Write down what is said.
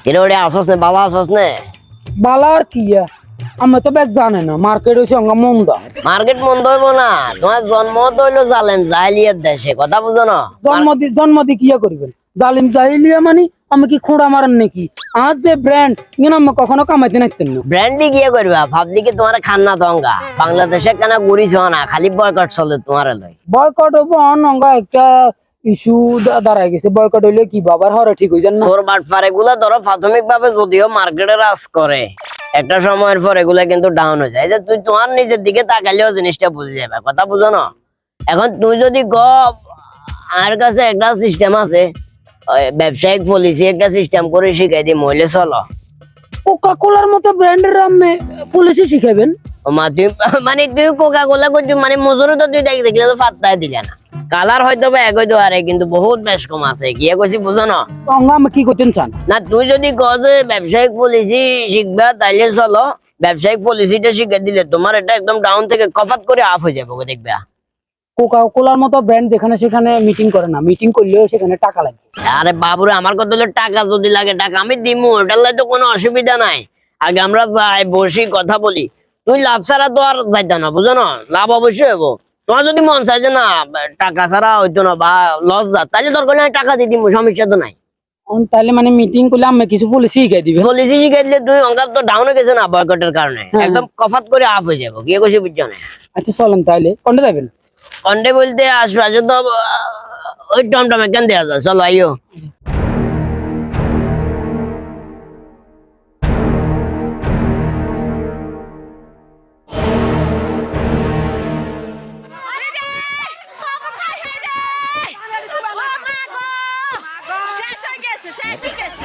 এরে আসস নে বালা আসস নে বালা আর কি আমি তো ব্যাগ জানে না মার্কেট হইছে অঙ্গা মন্দা মার্কেট মন্দ হইব না তোমার জন্ম তো হইলো জালেম জাহিলিয়াত দেশে কথা বুঝো না জন্মদি কিয়া করিবেন জালিম জাহিলিয়া মানে আমি কি খোঁড়া মারেন নাকি আজ যে ব্র্যান্ড ইয়ে আমি কখনো কামাইতে নাকতেন না ব্র্যান্ডি গিয়ে করবা ভাবলি কি তোমার খান্না দঙ্গা বাংলাদেশে কেন ঘুরিছ না খালি বয়কট চলে তোমার লই বয়কট হবো অঙ্গা একটা ইস্যু দাঁড়ায় গেছে বয়কট হইলে কি বাবার হরে ঠিক হয়ে যান না সোর বাটপার এগুলা ধরো প্রাথমিক ভাবে যদিও মার্কেটে রাজ করে একটা সময়ের পর এগুলা কিন্তু ডাউন হয়ে যায় যে তুই তোমার নিজের দিকে তাকালেও জিনিসটা বুঝে যাবে কথা বুঝো না এখন তুই যদি আর কাছে একটা সিস্টেম আছে ওই ব্যবসায়িক পলিসি একটা সিস্টেম করে শিখাই দিই মহিলা চলো কোকা কোলার মতো ব্র্যান্ডের আপনি পুলিশে শিখাবেন তুই মানে তুই কোকা কোলা করছো মানে মজুরি তো তুই দেখলে তো পাত্তাই দিলে না কালার হয়তো বা এক হইতে পারে কিন্তু বহুত বেশ কম আছে গিয়ে কইছি বুঝো না অঙ্গা আমি কি করতেন চান না তুই যদি যে ব্যবসায়িক পলিসি শিখবা তাইলে চলো ব্যবসায়িক পলিসিটা শিখে দিলে তোমার এটা একদম ডাউন থেকে কফাত করে আপ হয়ে যাবে দেখবা কোকা কোলার মতো ব্র্যান্ড যেখানে সেখানে মিটিং করে না মিটিং করলেও সেখানে টাকা লাগে আরে বাবুরে আমার কথা হলো টাকা যদি লাগে টাকা আমি দিমু ওটার লাগে তো কোনো অসুবিধা নাই আগে আমরা যাই বসি কথা বলি তুই লাভ ছাড়া তো আর যাইতা না বুঝো না লাভ অবশ্যই হবো তোমার যদি মন চাই যে না টাকা ছাড়া হইতো না বা লস যা তাহলে দরকার নাই টাকা দিয়ে দিমু সমস্যা তো নাই তাহলে মানে মিটিং করলে আমি কিছু পলিসি শিখাই দিবে পলিসি শিখাই দিলে তুই অঙ্কাপ তো ডাউন হয়ে গেছে না বয়কটের কারণে একদম কফাত করে আপ হয়ে যাবো গিয়ে কইছি বুঝছো না আচ্ছা চলেন তাহলে কোনটা যাবেন কন্ডে বলতে আসবে আসো তো ওই টমটমে কেন দেওয়া যায় চলো আইও শেষ হয়ে গেছে